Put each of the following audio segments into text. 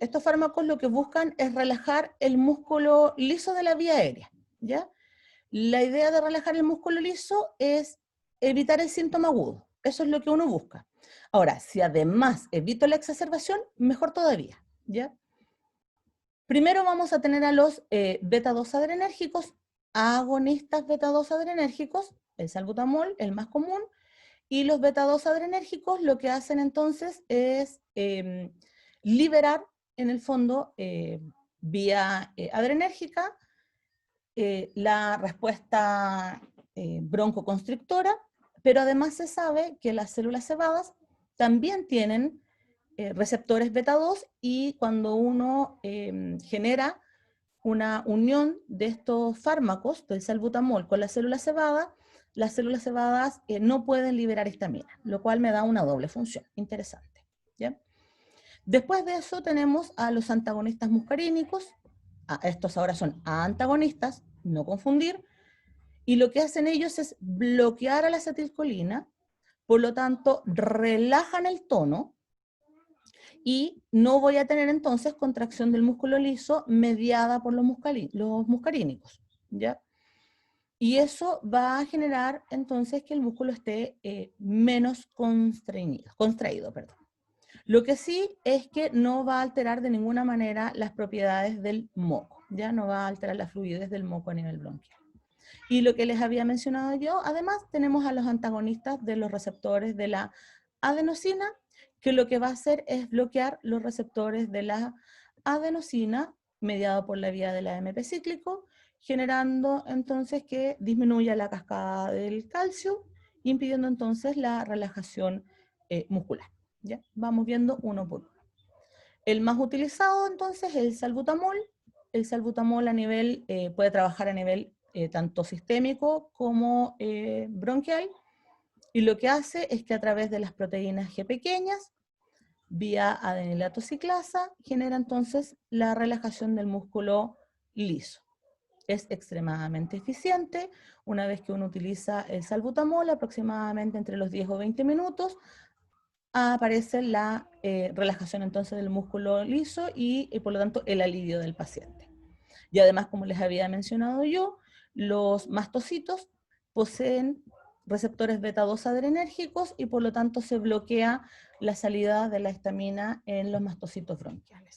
estos fármacos lo que buscan es relajar el músculo liso de la vía aérea, ¿ya? La idea de relajar el músculo liso es evitar el síntoma agudo. Eso es lo que uno busca. Ahora, si además evito la exacerbación, mejor todavía, ¿ya? Primero vamos a tener a los beta-2 adrenérgicos, agonistas beta-2 adrenérgicos, el salbutamol, el más común, y los beta-2 adrenérgicos lo que hacen entonces es liberar, en el fondo, vía adrenérgica, la respuesta broncoconstrictora, pero además se sabe que las células cebadas también tienen receptores beta-2 y cuando uno genera una unión de estos fármacos, del salbutamol con las células cebadas no pueden liberar histamina, lo cual me da una doble función. Interesante, ¿ya? Después de eso tenemos a los antagonistas muscarínicos. Estos ahora son antagonistas, no confundir, y lo que hacen ellos es bloquear a la acetilcolina, por lo tanto relajan el tono, y no voy a tener entonces contracción del músculo liso mediada por los muscarínicos, ¿ya? Y eso va a generar entonces que el músculo esté menos contraído, perdón. Lo que sí es que no va a alterar de ninguna manera las propiedades del moco, ya no va a alterar la fluidez del moco a nivel bronquial. Y lo que les había mencionado yo, además tenemos a los antagonistas de los receptores de la adenosina, que lo que va a hacer es bloquear los receptores de la adenosina mediado por la vía del AMP cíclico, generando entonces que disminuya la cascada del calcio, impidiendo entonces la relajación muscular. ¿Ya? Vamos viendo uno por uno. El más utilizado entonces es el salbutamol. El salbutamol a nivel, puede trabajar a nivel tanto sistémico como bronquial, y lo que hace es que a través de las proteínas G pequeñas, vía adenilato ciclasa, genera entonces la relajación del músculo liso. Es extremadamente eficiente. Una vez que uno utiliza el salbutamol, aproximadamente entre los 10 o 20 minutos, aparece la relajación entonces del músculo liso y por lo tanto el alivio del paciente. Y además, como les había mencionado yo, los mastocitos poseen receptores beta-2 adrenérgicos y por lo tanto se bloquea la salida de la histamina en los mastocitos bronquiales.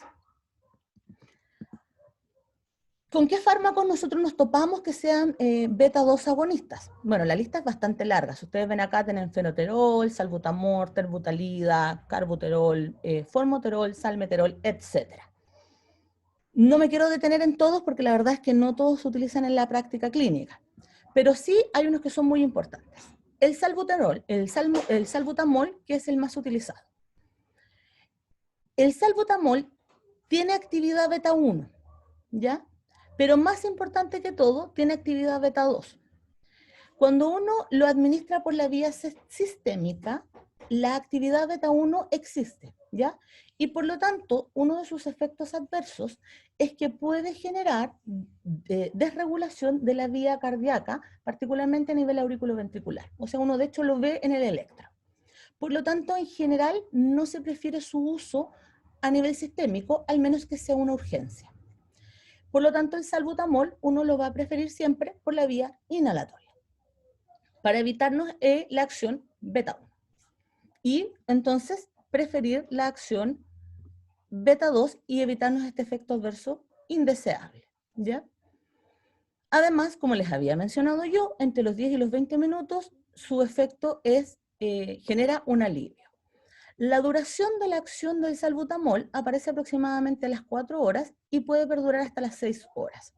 ¿Con qué fármacos nosotros nos topamos que sean beta-2 agonistas? Bueno, la lista es bastante larga. Si ustedes ven acá, tienen fenoterol, salbutamol, terbutalida, carbuterol, formoterol, salmeterol, etc. No me quiero detener en todos porque la verdad es que no todos se utilizan en la práctica clínica, pero sí hay unos que son muy importantes. El salbutamol, el salbutamol, que es el más utilizado. El salbutamol tiene actividad beta-1, ¿ya? Pero más importante que todo, tiene actividad beta-2. Cuando uno lo administra por la vía sistémica, la actividad beta-1 existe, ¿ya? Y por lo tanto, uno de sus efectos adversos es que puede generar desregulación de la vía cardíaca, particularmente a nivel auriculoventricular. O sea, uno de hecho lo ve en el electro. Por lo tanto, en general, no se prefiere su uso a nivel sistémico, al menos que sea una urgencia. Por lo tanto, el salbutamol uno lo va a preferir siempre por la vía inhalatoria, para evitarnos la acción beta-1. Y entonces preferir la acción beta-2 y evitarnos este efecto adverso indeseable, ¿ya? Además, como les había mencionado yo, entre los 10 y los 20 minutos su efecto es, genera un alivio. La duración de la acción del salbutamol aparece aproximadamente a las 4 horas y puede perdurar hasta las 6 horas.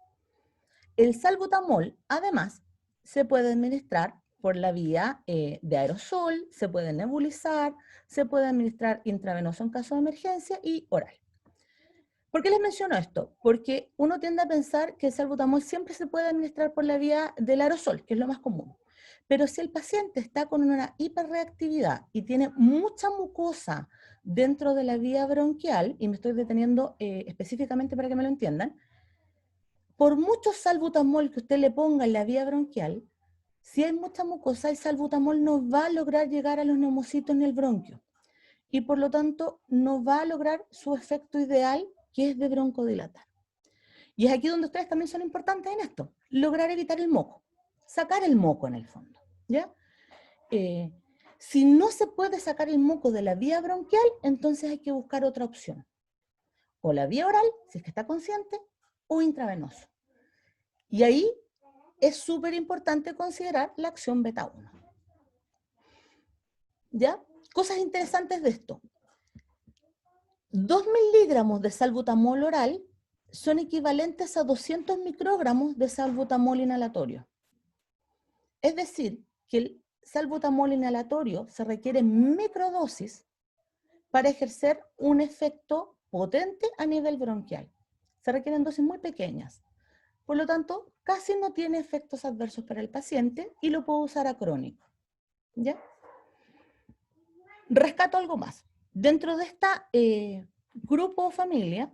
El salbutamol, además, se puede administrar por la vía de aerosol, se puede nebulizar, se puede administrar intravenoso en caso de emergencia y oral. ¿Por qué les menciono esto? Porque uno tiende a pensar que el salbutamol siempre se puede administrar por la vía del aerosol, que es lo más común. Pero si el paciente está con una hiperreactividad y tiene mucha mucosa dentro de la vía bronquial, y me estoy deteniendo específicamente para que me lo entiendan, por mucho salbutamol que usted le ponga en la vía bronquial, si hay mucha mucosa, el salbutamol no va a lograr llegar a los neumocitos en el bronquio y por lo tanto no va a lograr su efecto ideal que es de broncodilatar. Y es aquí donde ustedes también son importantes en esto, lograr evitar el moco, sacar el moco en el fondo, ¿ya? Si no se puede sacar el moco de la vía bronquial, entonces hay que buscar otra opción. O la vía oral, si es que está consciente, o intravenoso. Y ahí es súper importante considerar la acción beta 1. ¿Ya? Cosas interesantes de esto. 2 miligramos de salbutamol oral son equivalentes a 200 microgramos de salbutamol inhalatorio. Es decir, que el salbutamol inhalatorio se requiere microdosis para ejercer un efecto potente a nivel bronquial. Se requieren dosis muy pequeñas. Por lo tanto, casi no tiene efectos adversos para el paciente y lo puedo usar a crónico. ¿Ya? Rescato algo más. Dentro de esta grupo o familia,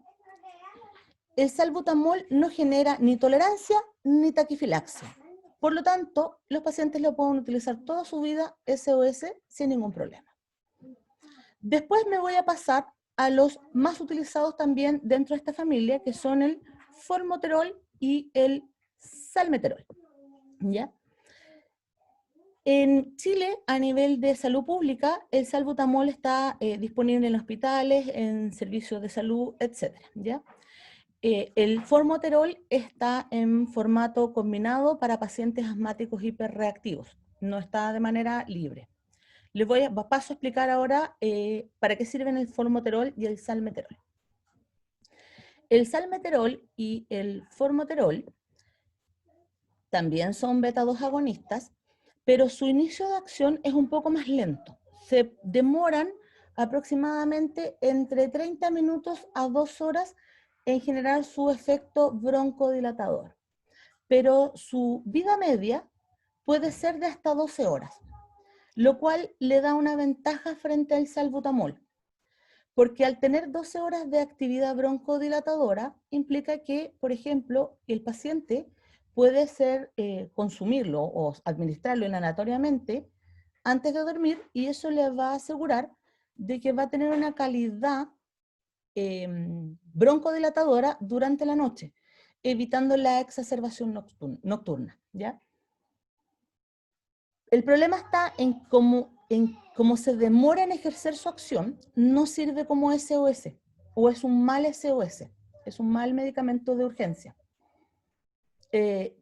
el salbutamol no genera ni tolerancia ni taquifilaxia. Por lo tanto, los pacientes lo pueden utilizar toda su vida SOS sin ningún problema. Después me voy a pasar a los más utilizados también dentro de esta familia, que son el formoterol y el salmeterol. ¿Ya? En Chile, a nivel de salud pública, el salbutamol está disponible en hospitales, en servicios de salud, etc. ¿Ya? El formoterol está en formato combinado para pacientes asmáticos hiperreactivos, no está de manera libre. Les paso a explicar ahora para qué sirven el formoterol y el salmeterol. El salmeterol y el formoterol también son beta-2 agonistas, pero su inicio de acción es un poco más lento. Se demoran aproximadamente entre 30 minutos a 2 horas en generar su efecto broncodilatador, pero su vida media puede ser de hasta 12 horas, lo cual le da una ventaja frente al salbutamol, porque al tener 12 horas de actividad broncodilatadora implica que, por ejemplo, el paciente puede consumirlo o administrarlo inhalatoriamente antes de dormir, y eso le va a asegurar de que va a tener una calidad broncodilatadora durante la noche, evitando la exacerbación nocturna, ¿ya? El problema está en cómo se demora en ejercer su acción, no sirve como SOS, o es un mal SOS, es un mal medicamento de urgencia.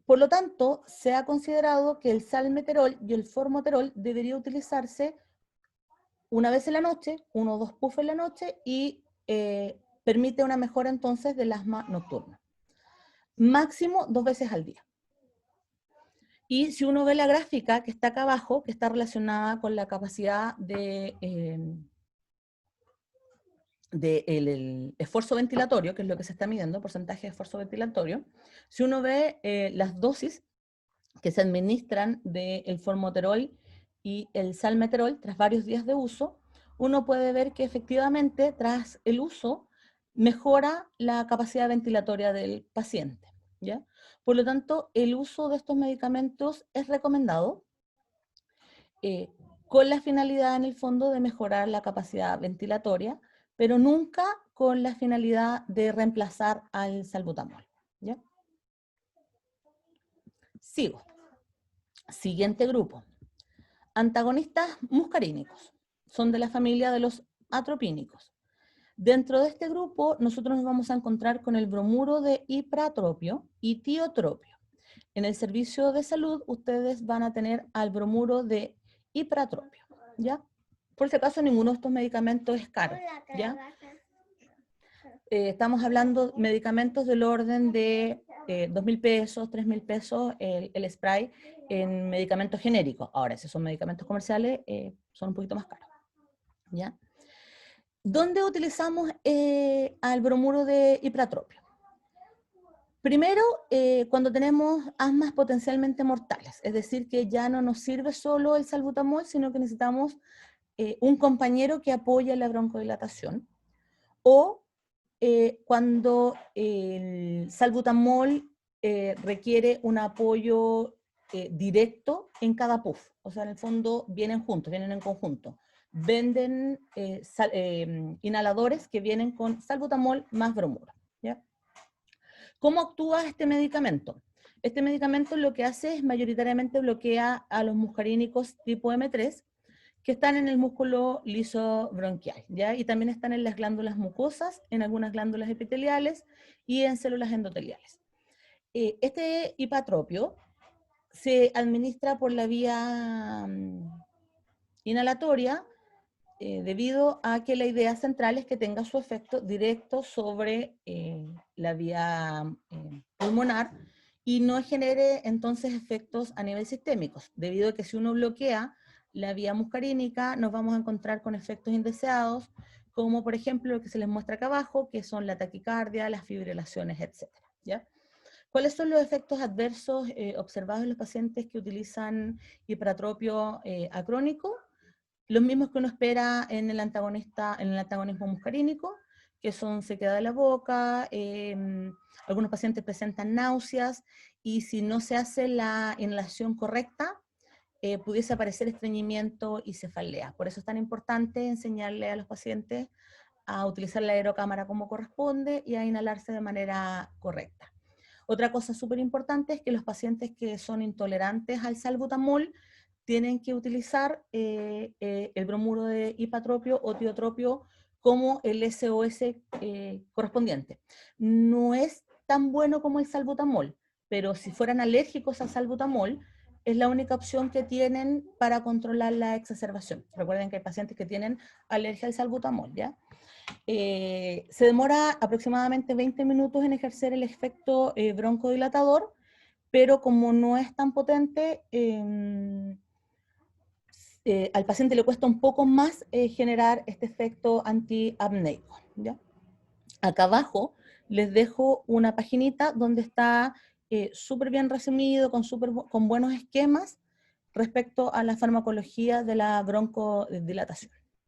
Por lo tanto, se ha considerado que el salmeterol y el formoterol debería utilizarse una vez en la noche, 1 o 2 puffs en la noche, y permite una mejora entonces del asma nocturna. Máximo 2 veces al día. Y si uno ve la gráfica que está acá abajo, que está relacionada con la capacidad el esfuerzo ventilatorio, que es lo que se está midiendo, porcentaje de esfuerzo ventilatorio, si uno ve las dosis que se administran del formoterol y el salmeterol tras varios días de uso, uno puede ver que efectivamente tras el uso mejora la capacidad ventilatoria del paciente, ¿ya? Por lo tanto, el uso de estos medicamentos es recomendado con la finalidad en el fondo de mejorar la capacidad ventilatoria, pero nunca con la finalidad de reemplazar al salbutamol, ¿ya? Sigo. Siguiente grupo. Antagonistas muscarínicos. Son de la familia de los atropínicos. Dentro de este grupo, nosotros nos vamos a encontrar con el bromuro de ipratropio y tiotropio. En el servicio de salud, ustedes van a tener al bromuro de ipratropio, ¿ya? Por si acaso, ninguno de estos medicamentos es caro, ¿ya? Estamos hablando de medicamentos del orden de 2.000 pesos, 3.000 pesos el spray en medicamentos genéricos. Ahora, si son medicamentos comerciales, son un poquito más caros, ¿ya? ¿Dónde utilizamos al bromuro de ipratropio? Primero, cuando tenemos asmas potencialmente mortales, es decir, que ya no nos sirve solo el salbutamol, sino que necesitamos un compañero que apoye la broncodilatación, o cuando el salbutamol requiere un apoyo directo en cada puff, o sea, en el fondo vienen juntos, vienen en conjunto. venden inhaladores que vienen con salbutamol más bromuro, ¿ya? ¿Cómo actúa este medicamento? Este medicamento lo que hace es mayoritariamente bloquea a los muscarínicos tipo M3 que están en el músculo liso bronquial, ¿ya? Y también están en las glándulas mucosas, en algunas glándulas epiteliales y en células endoteliales. Este hipatropio se administra por la vía inhalatoria debido a que la idea central es que tenga su efecto directo sobre la vía pulmonar y no genere entonces efectos a nivel sistémico, debido a que si uno bloquea la vía muscarínica nos vamos a encontrar con efectos indeseados, como por ejemplo lo que se les muestra acá abajo, que son la taquicardia, las fibrilaciones, etc. ¿Ya? ¿Cuáles son los efectos adversos observados en los pacientes que utilizan hipertropio acrónico? Los mismos que uno espera en el antagonismo muscarínico, que son sequedad de la boca, algunos pacientes presentan náuseas, y si no se hace la inhalación correcta, pudiese aparecer estreñimiento y cefalea. Por eso es tan importante enseñarle a los pacientes a utilizar la aerocámara como corresponde y a inhalarse de manera correcta. Otra cosa súper importante es que los pacientes que son intolerantes al salbutamol tienen que utilizar el bromuro de hipatropio o tiotropio como el SOS correspondiente. No es tan bueno como el salbutamol, pero si fueran alérgicos al salbutamol, es la única opción que tienen para controlar la exacerbación. Recuerden que hay pacientes que tienen alergia al salbutamol, ¿ya? Se demora aproximadamente 20 minutos en ejercer el efecto broncodilatador, pero como no es tan potente, al paciente le cuesta un poco más generar este efecto antiapneico, ¿ya? Acá abajo les dejo una paginita donde está súper bien resumido, con buenos esquemas respecto a la farmacología de la broncodilatación.